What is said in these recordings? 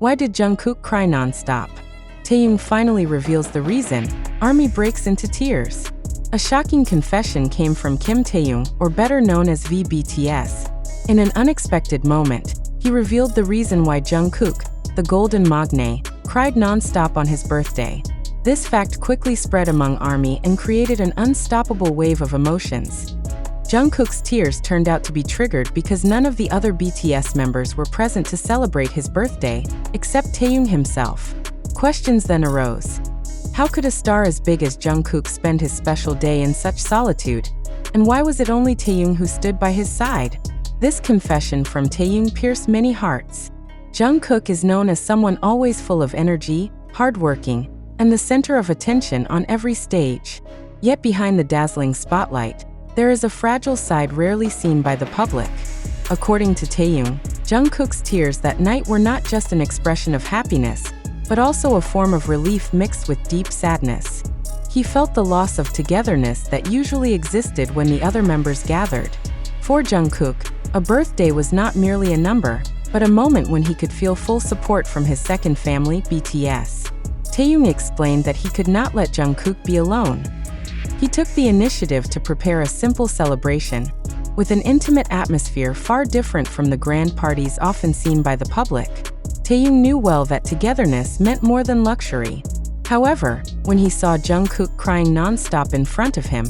Why did Jungkook cry non-stop? Taehyung finally reveals the reason. ARMY breaks into tears. A shocking confession came from Kim Taehyung, or better known as BTS. In an unexpected moment, he revealed the reason why Jungkook, the golden magne, cried non-stop on his birthday. This fact quickly spread among ARMY and created an unstoppable wave of emotions. Jungkook's tears turned out to be triggered because none of the other BTS members were present to celebrate his birthday, except Taehyung himself. Questions then arose. How could a star as big as Jungkook spend his special day in such solitude? And why was it only Taehyung who stood by his side? This confession from Taehyung pierced many hearts. Jungkook is known as someone always full of energy, hardworking, and the center of attention on every stage. Yet behind the dazzling spotlight, there is a fragile side rarely seen by the public. According to Taehyung, Jungkook's tears that night were not just an expression of happiness, but also a form of relief mixed with deep sadness. He felt the loss of togetherness that usually existed when the other members gathered. For Jungkook, a birthday was not merely a number, but a moment when he could feel full support from his second family, BTS. Taehyung explained that he could not let Jungkook be alone. He took the initiative to prepare a simple celebration, with an intimate atmosphere far different from the grand parties often seen by the public. Taehyung knew well that togetherness meant more than luxury. However, when he saw Jungkook crying non-stop in front of him,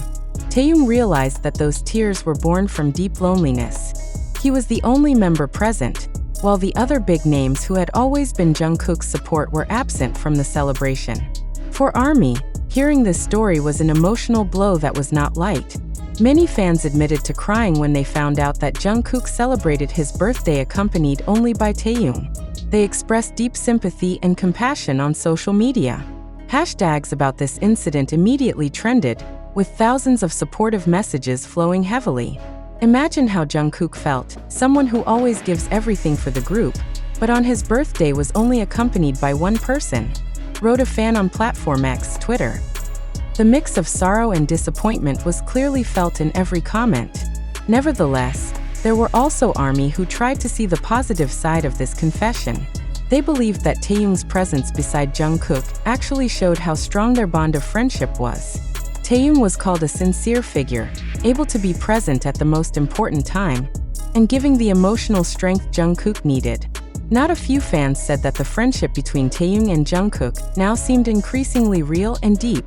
Taehyung realized that those tears were born from deep loneliness. He was the only member present, while the other big names who had always been Jungkook's support were absent from the celebration. For ARMY, hearing this story was an emotional blow that was not light. Many fans admitted to crying when they found out that Jungkook celebrated his birthday accompanied only by Taehyung. They expressed deep sympathy and compassion on social media. Hashtags about this incident immediately trended, with thousands of supportive messages flowing heavily. Imagine how Jungkook felt, someone who always gives everything for the group, but on his birthday was only accompanied by one person, wrote a fan on platform X, Twitter. The mix of sorrow and disappointment was clearly felt in every comment. Nevertheless, there were also ARMY who tried to see the positive side of this confession. They believed that Taehyung's presence beside Jungkook actually showed how strong their bond of friendship was. Taehyung was called a sincere figure, able to be present at the most important time, and giving the emotional strength Jungkook needed. Not a few fans said that the friendship between Taehyung and Jungkook now seemed increasingly real and deep.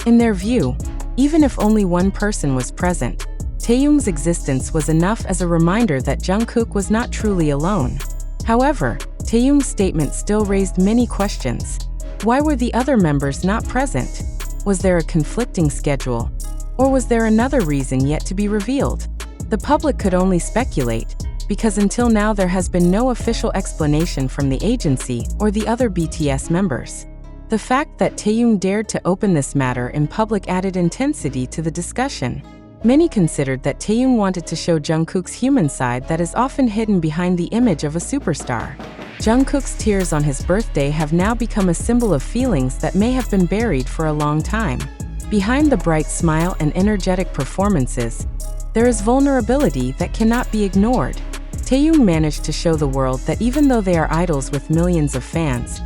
In their view, even if only one person was present, Taehyung's existence was enough as a reminder that Jungkook was not truly alone. However, Taehyung's statement still raised many questions. Why were the other members not present? Was there a conflicting schedule? Or was there another reason yet to be revealed? The public could only speculate, because until now there has been no official explanation from the agency or the other BTS members. The fact that Taehyung dared to open this matter in public added intensity to the discussion. Many considered that Taehyung wanted to show Jungkook's human side that is often hidden behind the image of a superstar. Jungkook's tears on his birthday have now become a symbol of feelings that may have been buried for a long time. Behind the bright smile and energetic performances, there is vulnerability that cannot be ignored. Taehyung managed to show the world that even though they are idols with millions of fans,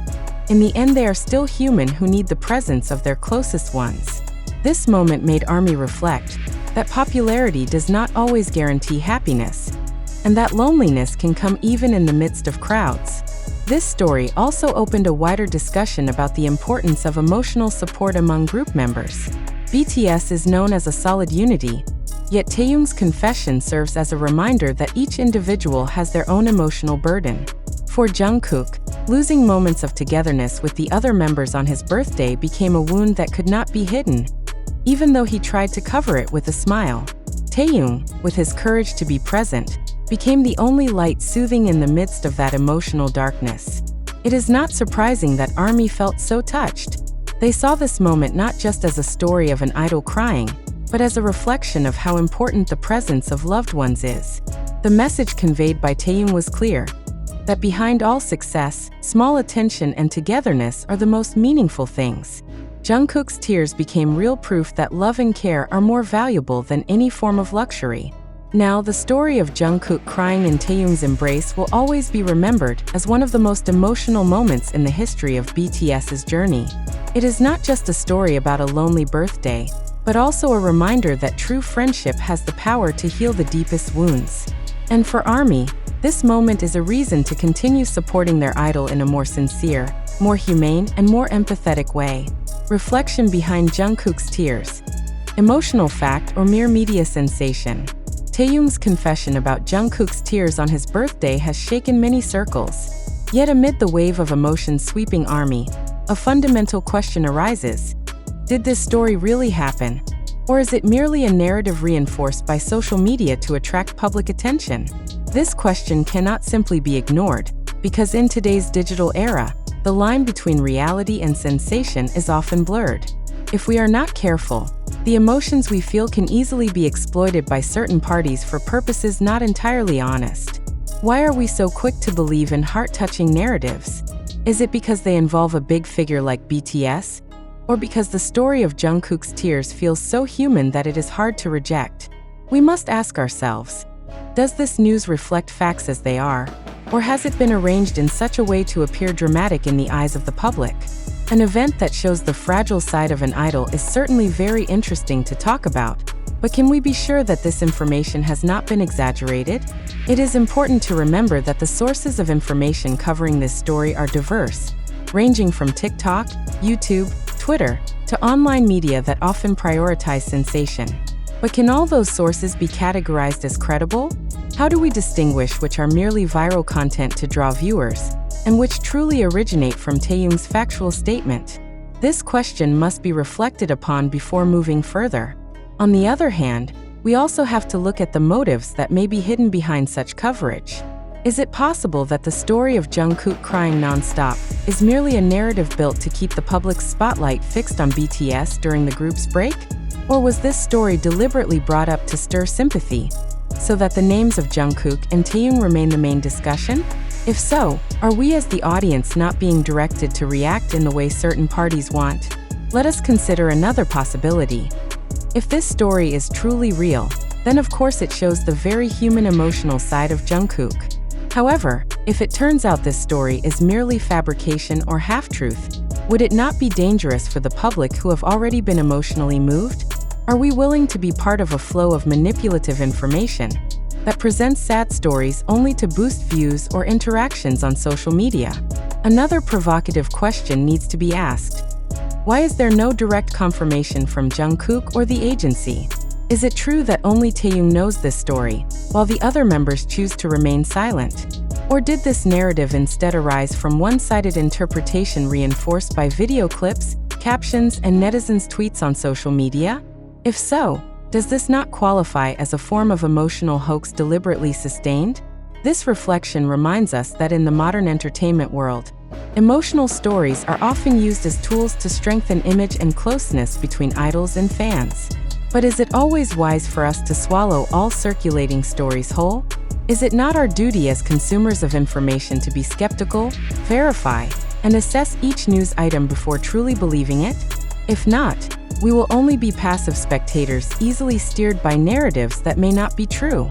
in the end they are still human who need the presence of their closest ones. This moment made ARMY reflect that popularity does not always guarantee happiness, and that loneliness can come even in the midst of crowds. This story also opened a wider discussion about the importance of emotional support among group members. BTS is known as a solid unity, yet Taehyung's confession serves as a reminder that each individual has their own emotional burden. For Jungkook, losing moments of togetherness with the other members on his birthday became a wound that could not be hidden, even though he tried to cover it with a smile. Taehyung, with his courage to be present, became the only light soothing in the midst of that emotional darkness. It is not surprising that ARMY felt so touched. They saw this moment not just as a story of an idol crying, but as a reflection of how important the presence of loved ones is. The message conveyed by Taehyung was clear, that behind all success, small attention and togetherness are the most meaningful things. Jungkook's tears became real proof that love and care are more valuable than any form of luxury. Now, the story of Jungkook crying in Taehyung's embrace will always be remembered as one of the most emotional moments in the history of BTS's journey. It is not just a story about a lonely birthday, but also a reminder that true friendship has the power to heal the deepest wounds. And for ARMY, this moment is a reason to continue supporting their idol in a more sincere, more humane, and more empathetic way. Reflection behind Jungkook's tears. Emotional fact or mere media sensation? Taehyung's confession about Jungkook's tears on his birthday has shaken many circles. Yet amid the wave of emotions sweeping ARMY, a fundamental question arises. Did this story really happen? Or is it merely a narrative reinforced by social media to attract public attention? This question cannot simply be ignored, because in today's digital era, the line between reality and sensation is often blurred. If we are not careful, the emotions we feel can easily be exploited by certain parties for purposes not entirely honest. Why are we so quick to believe in heart-touching narratives? Is it because they involve a big figure like BTS? Or because the story of Jungkook's tears feels so human that it is hard to reject? We must ask ourselves, does this news reflect facts as they are? Or has it been arranged in such a way to appear dramatic in the eyes of the public? An event that shows the fragile side of an idol is certainly very interesting to talk about, but can we be sure that this information has not been exaggerated? It is important to remember that the sources of information covering this story are diverse, ranging from TikTok, YouTube, Twitter, to online media that often prioritize sensation. But can all those sources be categorized as credible? How do we distinguish which are merely viral content to draw viewers, and which truly originate from Taehyung's factual statement? This question must be reflected upon before moving further. On the other hand, we also have to look at the motives that may be hidden behind such coverage. Is it possible that the story of Jungkook crying non-stop is merely a narrative built to keep the public's spotlight fixed on BTS during the group's break? Or was this story deliberately brought up to stir sympathy, so that the names of Jungkook and Taehyung remain the main discussion? If so, are we as the audience not being directed to react in the way certain parties want? Let us consider another possibility. If this story is truly real, then of course it shows the very human emotional side of Jungkook. However, if it turns out this story is merely fabrication or half-truth, would it not be dangerous for the public who have already been emotionally moved? Are we willing to be part of a flow of manipulative information that presents sad stories only to boost views or interactions on social media? Another provocative question needs to be asked. Why is there no direct confirmation from Jungkook or the agency? Is it true that only Taehyung knows this story, while the other members choose to remain silent? Or did this narrative instead arise from one-sided interpretation reinforced by video clips, captions, and netizens' tweets on social media? If so, does this not qualify as a form of emotional hoax deliberately sustained? This reflection reminds us that in the modern entertainment world, emotional stories are often used as tools to strengthen image and closeness between idols and fans. But is it always wise for us to swallow all circulating stories whole? Is it not our duty as consumers of information to be skeptical, verify, and assess each news item before truly believing it? If not, we will only be passive spectators easily steered by narratives that may not be true.